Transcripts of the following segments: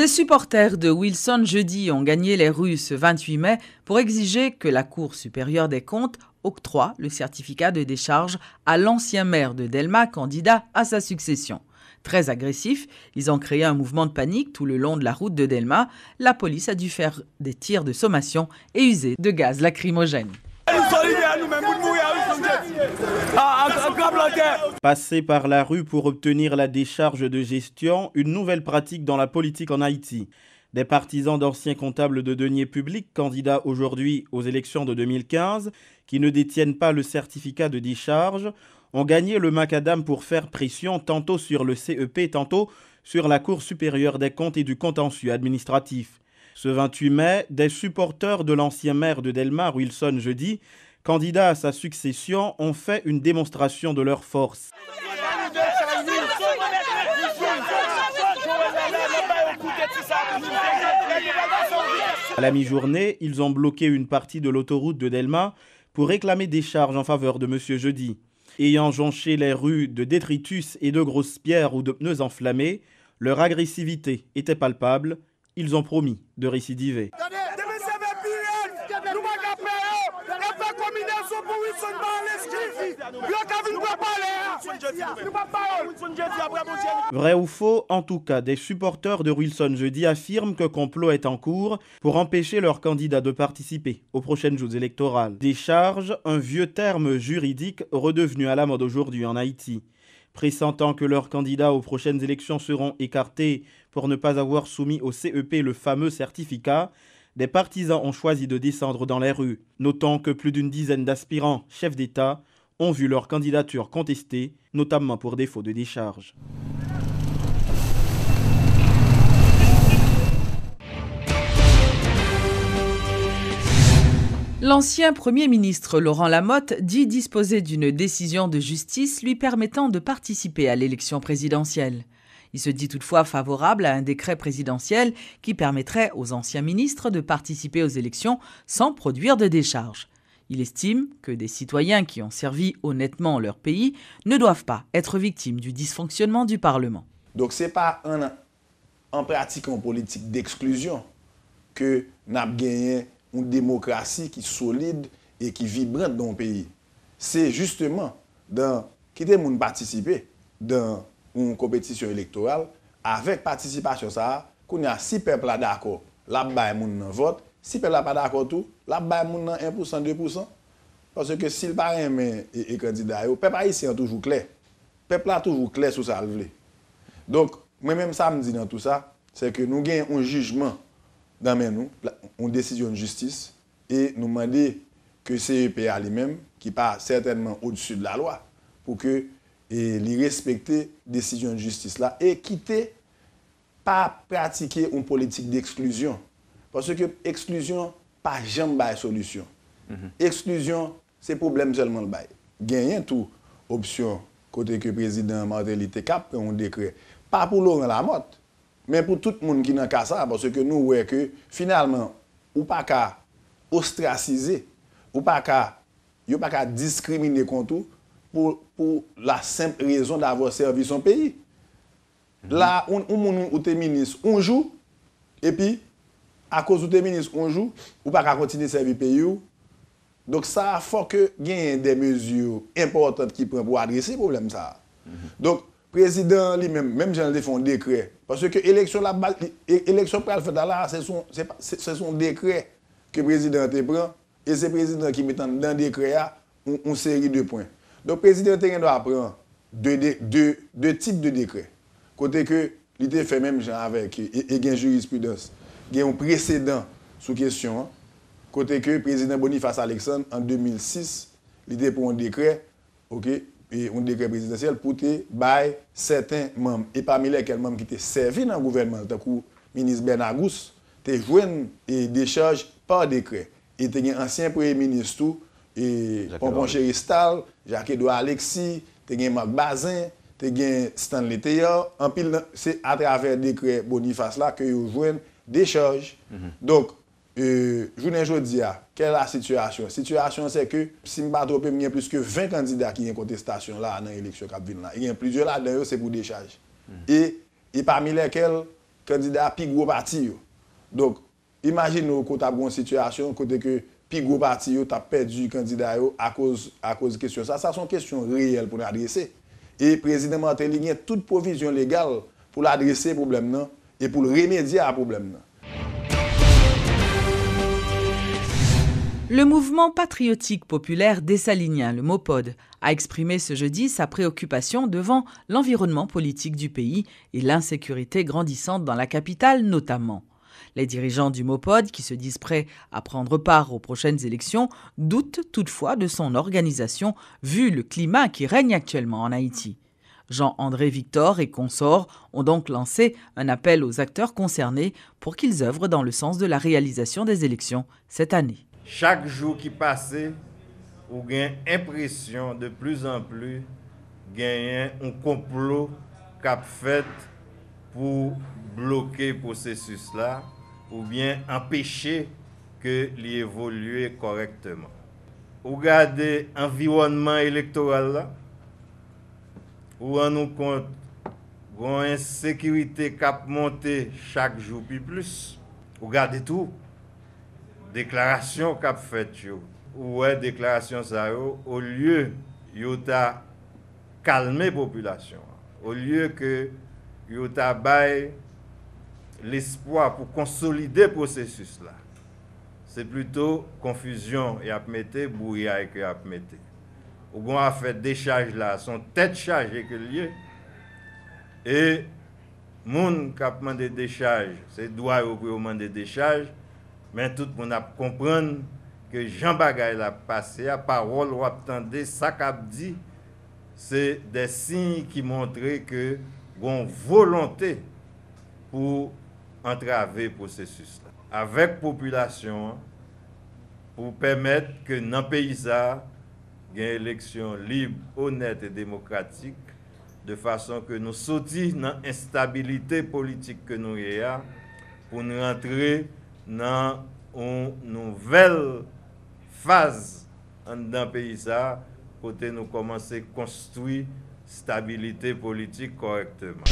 Des supporters de Wilson Jeudi ont gagné les rues ce 28 mai pour exiger que la Cour supérieure des comptes octroie le certificat de décharge à l'ancien maire de Delma, candidat à sa succession. Très agressifs, ils ont créé un mouvement de panique tout le long de la route de Delma. La police a dû faire des tirs de sommation et user de gaz lacrymogène. Passer par la rue pour obtenir la décharge de gestion, une nouvelle pratique dans la politique en Haïti. Des partisans d'anciens comptables de deniers publics, candidats aujourd'hui aux élections de 2015, qui ne détiennent pas le certificat de décharge, ont gagné le macadam pour faire pression tantôt sur le CEP, tantôt sur la Cour supérieure des comptes et du contentieux administratif. Ce 28 mai, des supporters de l'ancien maire de Delma, Wilson Jeudi, candidat à sa succession, ont fait une démonstration de leur force. À la mi-journée, ils ont bloqué une partie de l'autoroute de Delma pour réclamer des charges en faveur de M. Jeudi. Ayant jonché les rues de détritus et de grosses pierres ou de pneus enflammés, leur agressivité était palpable. Ils ont promis de récidiver. Vrai ou faux, en tout cas, des supporters de Wilson Jeudi affirment que complot est en cours pour empêcher leur candidat de participer aux prochaines joutes électorales. Décharge, un vieux terme juridique redevenu à la mode aujourd'hui en Haïti. Pressentant que leurs candidats aux prochaines élections seront écartés pour ne pas avoir soumis au CEP le fameux certificat, des partisans ont choisi de descendre dans les rues. Notons que plus d'une dizaine d'aspirants chefs d'État ont vu leur candidature contestée, notamment pour défaut de décharge. L'ancien Premier ministre Laurent Lamotte dit disposer d'une décision de justice lui permettant de participer à l'élection présidentielle. Il se dit toutefois favorable à un décret présidentiel qui permettrait aux anciens ministres de participer aux élections sans produire de décharge. Il estime que des citoyens qui ont servi honnêtement leur pays ne doivent pas être victimes du dysfonctionnement du Parlement. Donc ce n'est pas en pratiquant une politique d'exclusion que nous avons gagné une démocratie qui est solide et qui est vibrante dans le pays. C'est justement dans quitter les gens participer dans une compétition électorale avec participation ça qu'on a si peuple là d'accord, là bas les gens vote, si peuple là pas d'accord tout, là bas les gens 1% 2% parce que s'il pas aimer et candidat, le peuple haïtien toujours clair. Le peuple là toujours clair sur ça le veut. Donc moi même ça me dit dans tout ça, c'est que nous gagnons un jugement dans nous, une décision de justice et nous demander que CEP lui-même qui pas certainement au-dessus de la loi pour que les respecter décision de justice là et quitter pas pratiquer une politique d'exclusion parce que exclusion pas jamais solution. Exclusion c'est problème seulement le bail. Gagner tout option côté que président Martelly cap prend un décret pas pour Laurent Lamotte mais pour tout le monde qui n'a qu'à ça parce que nous voyons que finalement ou pas qu'à ostraciser ou pas qu'à discriminer contre pour la simple raison d'avoir servi son pays. Là, on est ministre un jour, et puis, à cause de ministre un jour, ou pas qu'à continuer à servir le pays. Donc, ça, il faut que y ait des mesures importantes qui prennent pour adresser le problème. Donc, le président lui-même, même j'en ai fait un décret, parce que l'élection pour le faire là, c'est son décret que le président prend, et c'est le président qui met dans le décret une série de points. Donc, le président doit prendre deux types de décrets. Côté que l'idée fait même genre avec et gain jurisprudence, gain un précédent sous question. Côté que le président Boniface Alexandre en 2006, l'idée pour un décret, OK, et un décret présidentiel pour te bailler certains membres et parmi lesquels membres qui étaient servis dans le gouvernement, tant que le ministre Benagous, te joignent et décharge par décret. Et tu as un ancien premier ministre tout et Pompon Chéristal, Jacques-Edouard Alexis, tu as Marc Bazin, tu as Stanley Théa. En pile, c'est à travers le décret Boniface là que vous jouez des charges. Donc, je ne dis pas, quelle est la situation? La situation, c'est que si je ne me il y a plus que 20 candidats qui ont une contestation là dans l'élection qui vient là. Il y a plusieurs là-dedans, c'est pour des charges. Et parmi lesquels, candidat plus gros parti. Donc, imaginez qu'on a une situation côté que plus gros parti a perdu candidat à cause de question ça. Ça sont questions réelles pour nous adresser. Et le président Martelly a toute provision légale pour l'adresser problème et pour le remédier à problème. Le mouvement patriotique populaire dessalinien, le MOPOD, a exprimé ce jeudi sa préoccupation devant l'environnement politique du pays et l'insécurité grandissante dans la capitale notamment. Les dirigeants du MOPOD, qui se disent prêts à prendre part aux prochaines élections, doutent toutefois de son organisation vu le climat qui règne actuellement en Haïti. Jean-André Victor et consorts ont donc lancé un appel aux acteurs concernés pour qu'ils œuvrent dans le sens de la réalisation des élections cette année. Chaque jour qui passe, on a l'impression de plus en plus gagner un complot qu'a fait pour bloquer le processus là ou bien empêcher que l'évolue correctement. Regardez l'environnement électoral là, où on nous compte une insécurité qui a monté chaque jour plus. Regardez tout. Déclaration qu'a fait ouais déclaration ça au lieu yota calmer la population au lieu que yota bail l'espoir pour consolider le processus là c'est plutôt confusion et à mettre brouillard que à mettre on a fait décharge là son tête chargée que lié et moun qui a demandé décharge c'est droit au demander décharge. Mais tout le monde a compris que Jean Bagay a passé, à parole ou attendez, ça qu'a dit, c'est des signes qui montraient que une volonté pour entraver le processus. Avec la population, pour permettre que dans le pays, il y ait une élection libre, honnête et démocratique, de façon que nous sortions dans l'instabilité politique que nous avons pour nous rentrer dans une nouvelle phase dans le pays pour nous commencer à construire stabilité politique correctement.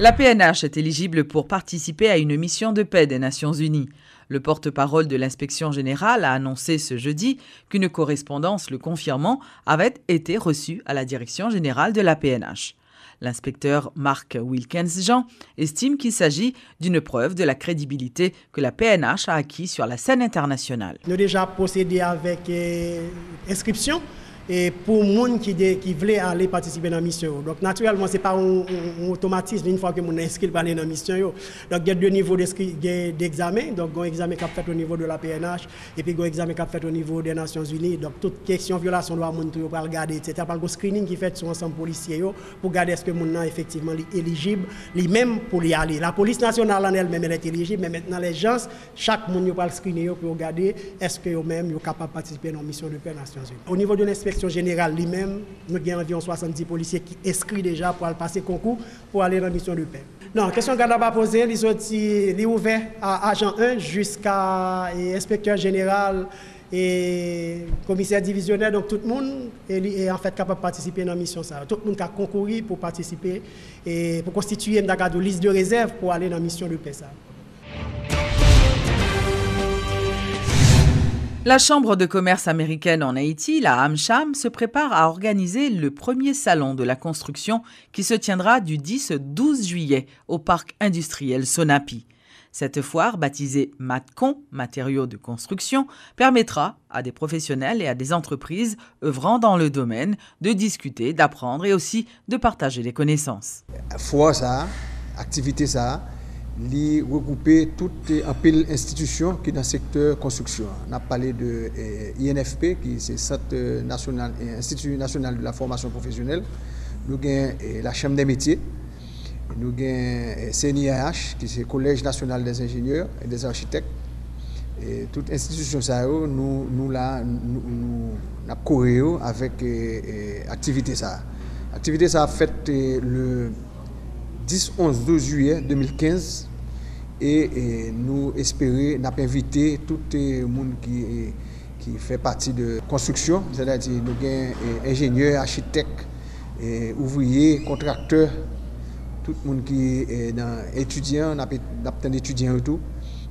La PNH est éligible pour participer à une mission de paix des Nations Unies. Le porte-parole de l'inspection générale a annoncé ce jeudi qu'une correspondance le confirmant avait été reçue à la direction générale de la PNH. L'inspecteur Marc Wilkens-Jean estime qu'il s'agit d'une preuve de la crédibilité que la PNH a acquis sur la scène internationale. Nous avons déjà procédé avec inscription et pour les gens qui voulaient aller participer dans la mission. Donc naturellement, ce n'est pas un automatisme une fois que nous inscrit pour aller dans la mission. Donc il y a deux niveaux d'examen. Donc il y a un examen qui est fait au niveau de la PNH et puis il y a un examen qui est fait au niveau des Nations Unies. Donc toute question de violation de la loi, on va regarder, etc. Par le screening qui est fait sur l'ensemble policier pour regarder est-ce que les gens effectivement éligible, lui-même pour y aller. La police nationale en elle-même elle est éligible, mais maintenant les gens, chaque monde va le screener pour regarder est-ce que eux-mêmes sont capables de participer dans la mission de paix des Nations Unies. Au niveau de l'inspection générale lui-même, nous avons environ 70 policiers qui inscrits déjà pour aller passer concours pour aller dans la mission de paix. Non, question qu'on n'a pas posée, il est ouvert à agent 1 jusqu'à inspecteur général et commissaire divisionnaire. Donc tout le monde est en fait capable de participer dans la mission. Tout le monde a concouru pour participer et pour constituer une liste de réserve pour aller dans la mission de paix. La Chambre de commerce américaine en Haïti, la AmCham, se prépare à organiser le premier salon de la construction qui se tiendra du 10 au 12 juillet au parc industriel Sonapi. Cette foire, baptisée MatCon, matériaux de construction, permettra à des professionnels et à des entreprises œuvrant dans le domaine de discuter, d'apprendre et aussi de partager des connaissances. Foire ça, activité ça, li regrouper toutes les institutions qui sont dans le secteur construction. On a parlé de INFP, qui est Institut national de la formation professionnelle. Nous avons la Chambre des métiers. Nous avons CNIAH, qui est le Collège national des ingénieurs et des architectes. Et toutes les institutions, nous avons couru avec l'activité. L'activité a fait le 10-11-12 juillet 2015 et nous espérons, nous avons invité tout le monde qui fait partie de la construction, c'est-à-dire nous avons ingénieurs, architectes, ouvriers, contracteurs, tout le monde qui est étudiant, on a plein d'étudiants autour.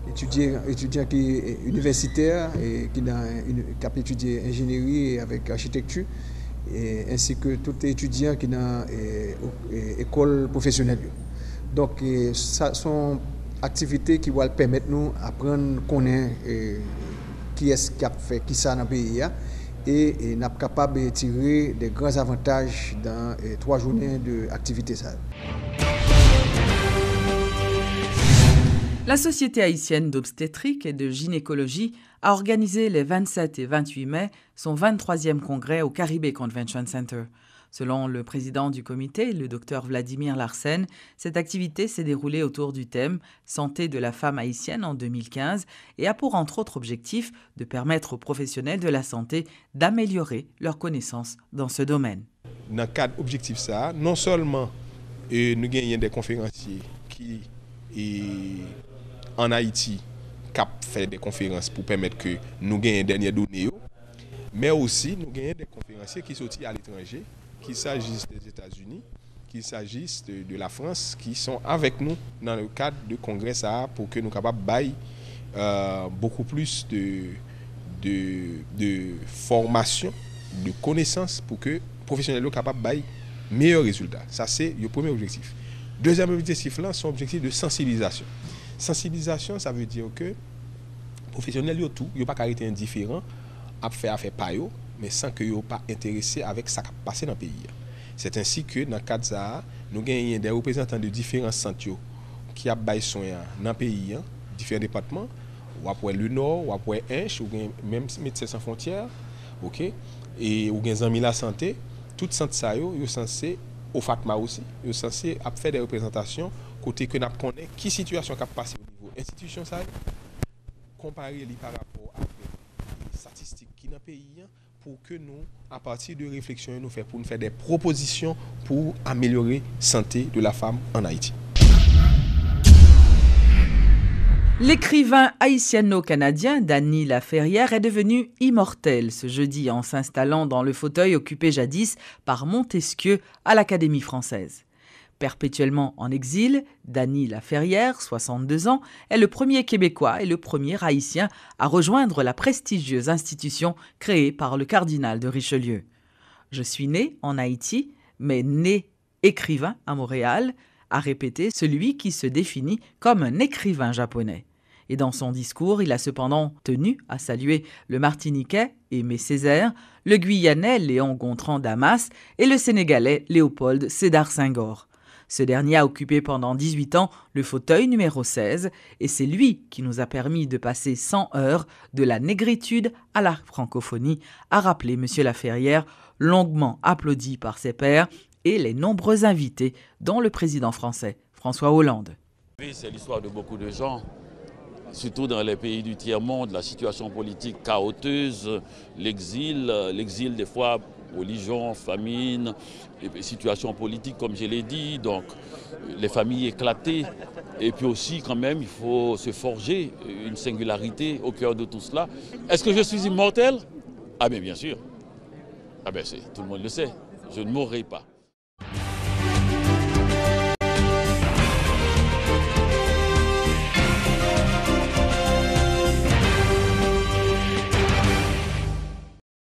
Étudiants qui est universitaire et qui a étudié ingénierie avec architecture, ainsi que tous les étudiants qui dans école professionnelle. Donc, ça sont activités qui vont permettre nous d'apprendre à connaître qui est-ce qui a fait qui ça dans le pays et nous sommes capables de tirer des grands avantages dans 3 journées d'activité. La Société haïtienne d'obstétrique et de gynécologie a organisé les 27 et 28 mai son 23e congrès au Caribé Convention Center. Selon le président du comité, le Dr Vladimir Larsen, cette activité s'est déroulée autour du thème « Santé de la femme haïtienne » en 2015 et a pour entre autres objectif de permettre aux professionnels de la santé d'améliorer leurs connaissances dans ce domaine. Dans le cadre objectif ça, non seulement nous gagnons des conférenciers qui en Haïti qui fait des conférences pour permettre que nous gagnions des dernières données, mais aussi nous gagnons des conférenciers qui sont à l'étranger, qu'il s'agisse des États-Unis, qu'il s'agisse de la France, qui sont avec nous dans le cadre de congrès ça pour que nous soyons capables de bailler beaucoup plus de formation, de connaissances pour que les professionnels soient capables de bailler meilleurs résultats. Ça, c'est le premier objectif. Deuxième objectif, là, c'est un objectif de sensibilisation. Sensibilisation, ça veut dire que les professionnels, ils ne sont pas arrêtés indifférents à faire affaire par eux, mais sans qu'ils ne soient pas intéressés avec ce qui a passé dans le pays. C'est ainsi que dans le cadre de ça, nous avons des représentants de différents centres qui ont des soins dans le pays, différents départements, ou après le Nord, ou après Inch, ou même Médecins sans frontières, okay? Et ou des amis de la santé, tout centre ça, ils sont censés, au FATMA aussi, ils sont censés faire des représentations côté que nous connaissons qui situation qui a passé au niveau institution ça, comparer par rapport à les statistiques qui dans le pays pour que nous, à partir de réflexions, nous faire des propositions pour améliorer la santé de la femme en Haïti. L'écrivain haïtiano-canadien Dany Laferrière est devenu immortel ce jeudi en s'installant dans le fauteuil occupé jadis par Montesquieu à l'Académie française. Perpétuellement en exil, Dany Laferrière, 62 ans, est le premier Québécois et le premier Haïtien à rejoindre la prestigieuse institution créée par le cardinal de Richelieu. « Je suis né en Haïti, mais né écrivain à Montréal », a répété celui qui se définit comme un écrivain japonais. Et dans son discours, il a cependant tenu à saluer le Martiniquais Aimé Césaire, le Guyanais Léon Gontran Damas et le Sénégalais Léopold Sédar Senghor. Ce dernier a occupé pendant 18 ans le fauteuil numéro 16 et c'est lui qui nous a permis de passer 100 heures de la négritude à la francophonie, a rappelé M. Laferrière, longuement applaudi par ses pairs et les nombreux invités, dont le président français François Hollande. Oui, c'est l'histoire de beaucoup de gens, surtout dans les pays du tiers-monde, la situation politique chaoteuse, l'exil des fois, religion, famine, les situations politiques comme je l'ai dit, donc les familles éclatées. Et puis aussi quand même, il faut se forger une singularité au cœur de tout cela. Est-ce que je suis immortel? Ah bien sûr. Ah bien tout le monde le sait, je ne mourrai pas.